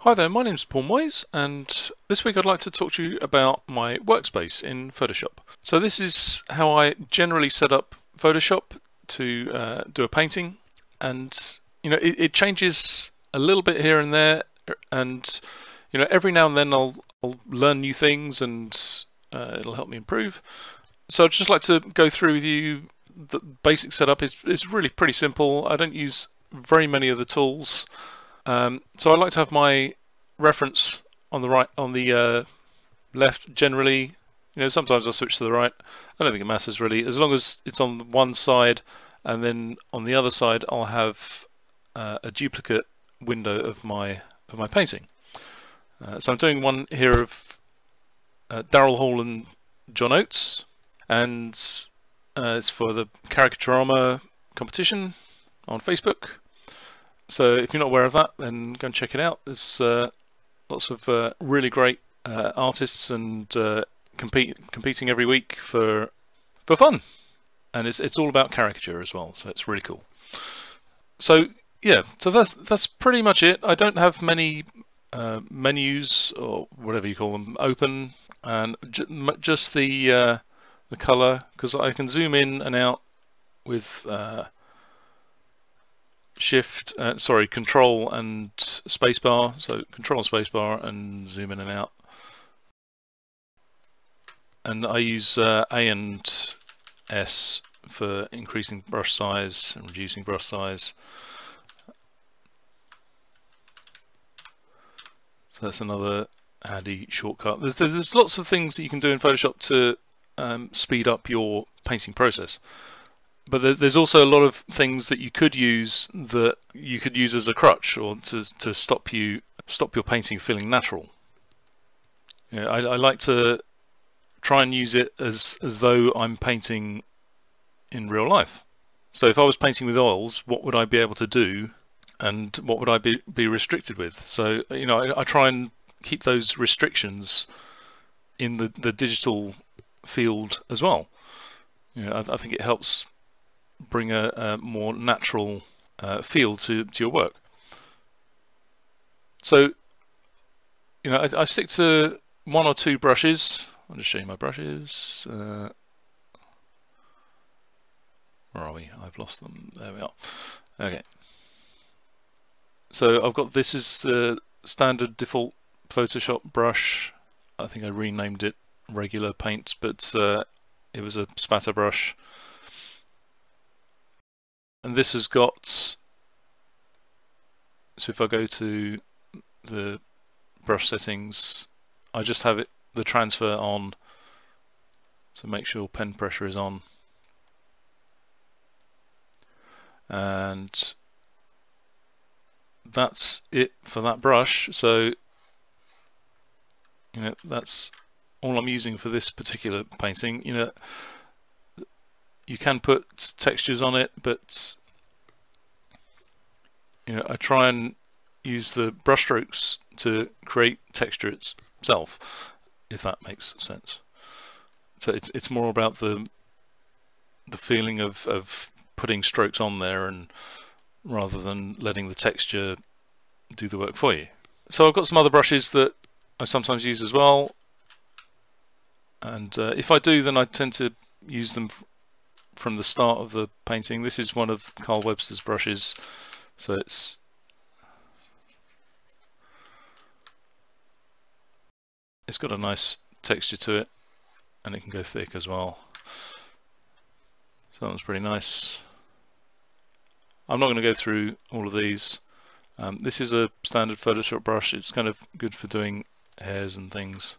Hi there, my name's Paul Moyse, and this week I'd like to talk to you about my workspace in Photoshop. So this is how I generally set up Photoshop to do a painting, and it changes a little bit here and there, and every now and then I'll learn new things, and it'll help me improve. So I'd just like to go through with you. The basic setup is really pretty simple. I don't use very many of the tools. So I like to have my reference on the right, on the left generally. Sometimes I'll switch to the right. I don't think it matters really, as long as it's on one side, and then on the other side I'll have a duplicate window of my painting. So I'm doing one here of Daryl Hall and John Oates, and it's for the Caricaturama competition on Facebook. So if you're not aware of that, then go and check it out. There's lots of really great artists and competing every week for fun, and it's all about caricature as well. So it's really cool. So yeah, so that's pretty much it. I don't have many menus or whatever you call them open, and just the color, because I can zoom in and out with Control and spacebar. So Control and spacebar, and zoom in and out. And I use A and S for increasing brush size and reducing brush size. So that's another handy shortcut. There's lots of things that you can do in Photoshop to speed up your painting process. But there's also a lot of things that you could use as a crutch, or to stop your painting feeling natural. I like to try and use it as though I'm painting in real life. So if I was painting with oils, what would I be able to do, and what would I be restricted with? So I try and keep those restrictions in the digital field as well. I think it helps bring a more natural feel to your work. So I stick to one or two brushes. I'll just show you my brushes. Where are we? I've lost them. There we are. Okay. So I've got, this is the standard default Photoshop brush. I think I renamed it regular paint, but it was a spatter brush. And this has got, so if I go to the brush settings, I just have the transfer on, so make sure pen pressure is on, and that's it for that brush. So that's all I'm using for this particular painting. You can put textures on it, but I try and use the brush strokes to create texture itself, if that makes sense. So it's more about the feeling of putting strokes on there, and rather than letting the texture do the work for you. So I've got some other brushes that I sometimes use as well, and if I do, then I tend to use them from the start of the painting. This is one of Carl Webster's brushes, so it's got a nice texture to it, and it can go thick as well. So that one's pretty nice. I'm not going to go through all of these. This is a standard Photoshop brush. It's kind of good for doing hairs and things.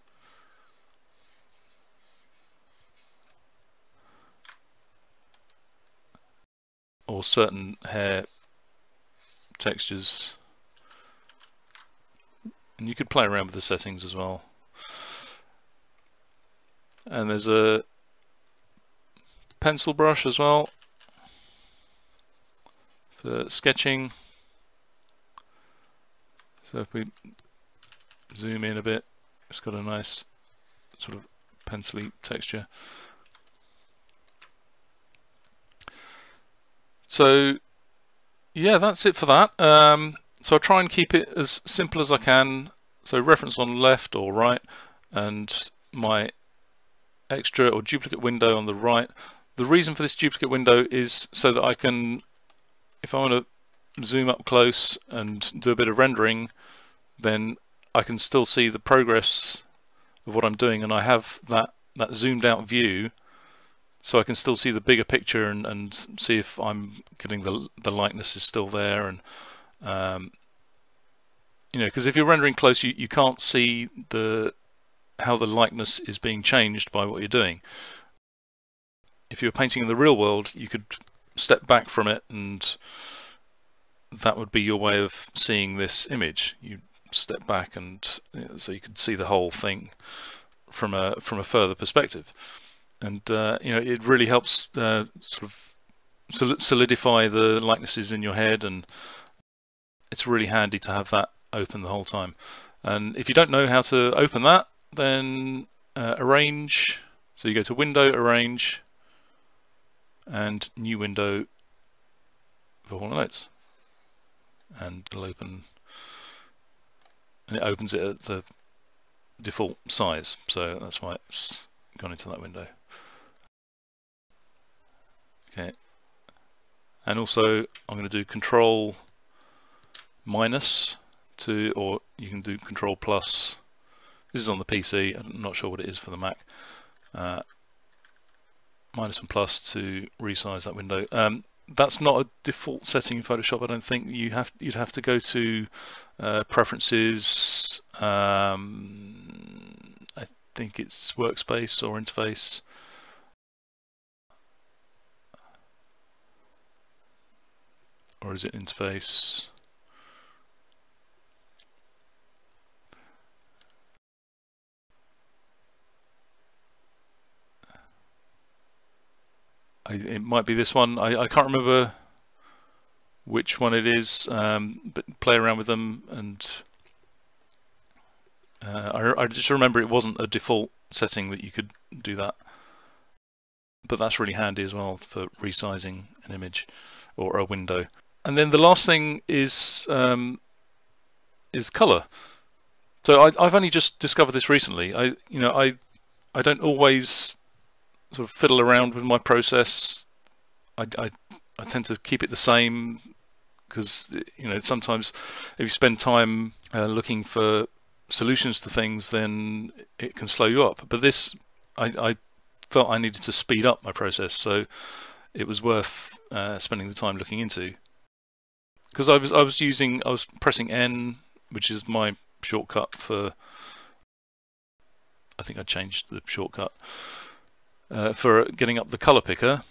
Or certain hair textures, and you could play around with the settings as well. And there's a pencil brush as well for sketching. So if we zoom in a bit, it's got a nice sort of pencil-y texture. So yeah, that's it for that. So I try and keep it as simple as I can. So reference on left or right, and my extra or duplicate window on the right. The reason for this duplicate window is so that I can, if I want to zoom up close and do a bit of rendering, then I can still see the progress of what I'm doing, and I have that zoomed out view, so I can still see the bigger picture and see if I'm getting the likeness is still there. And you know, because if you're rendering close, you can't see how the likeness is being changed by what you're doing. If you were painting in the real world, you could step back from it, and that would be your way of seeing this image. You step back, and so you could see the whole thing from a further perspective. And you know, it really helps sort of solidify the likenesses in your head, and it's really handy to have that open the whole time. And if you don't know how to open that, then arrange. So you go to Window, Arrange, and New Window for Hall & Oates, and it'll open, and it opens it at the default size. So that's why it's gone into that window. Okay, and also I'm going to do Control minus to, or you can do Control plus. This is on the PC. I'm not sure what it is for the Mac. Minus and plus to resize that window. That's not a default setting in Photoshop. I don't think you'd have to go to preferences. I think it's Workspace or Interface. Or is it Interface? It might be this one. I can't remember which one it is, but play around with them, and I just remember it wasn't a default setting that you could do that. But that's really handy as well for resizing an image or a window. And then the last thing is color. So I've only just discovered this recently. I don't always sort of fiddle around with my process. I tend to keep it the same, because you know, sometimes if you spend time looking for solutions to things, then it can slow you up. But this, I felt I needed to speed up my process, so it was worth spending the time looking into. Because I was pressing N, which is my shortcut for, I think I changed the shortcut for getting up the color picker,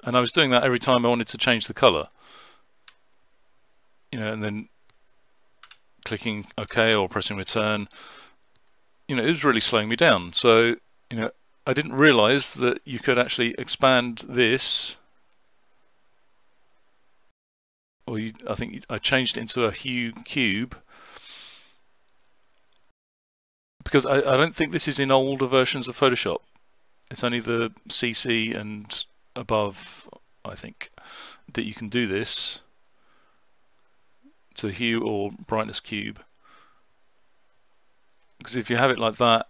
and I was doing that every time I wanted to change the color, you know, and then clicking OK or pressing return. You know, it was really slowing me down. So, you know, I didn't realize that you could actually expand this, or I think I changed it into a hue cube, because I don't think this is in older versions of Photoshop. It's only the CC and above, I think, that you can do this to hue or brightness cube. Because if you have it like that,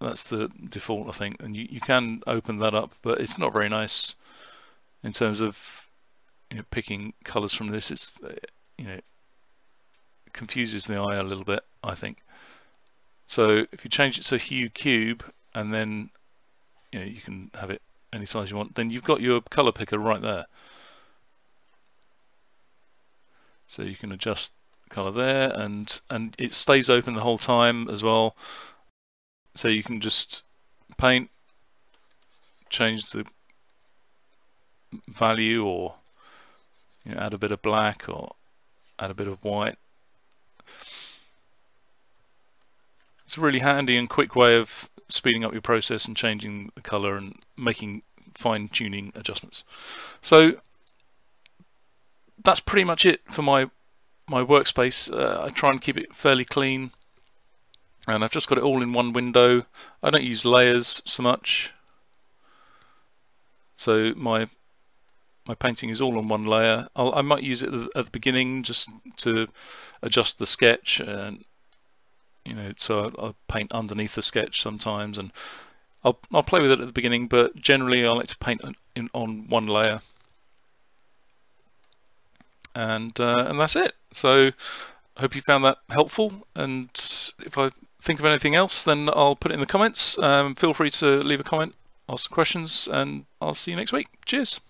that's the default, I think, and you can open that up, but it's not very nice in terms of, you know, picking colors from this. It's, you know, it confuses the eye a little bit, I think. So if you change it to hue cube, and then, you know, you can have it any size you want, then you've got your color picker right there. So you can adjust the color there, and it stays open the whole time as well. So you can just paint, change the value, or, you know, add a bit of black or add a bit of white. It's a really handy and quick way of speeding up your process and changing the color and making fine-tuning adjustments. So that's pretty much it for my workspace. I try and keep it fairly clean, and I've just got it all in one window. I don't use layers so much. So my my painting is all on one layer. I might use it at the beginning just to adjust the sketch, and so I'll paint underneath the sketch sometimes, and I'll play with it at the beginning, but generally I like to paint on one layer, and that's it. So I hope you found that helpful, and if I think of anything else, then I'll put it in the comments. Feel free to leave a comment, ask some questions, and I'll see you next week. Cheers.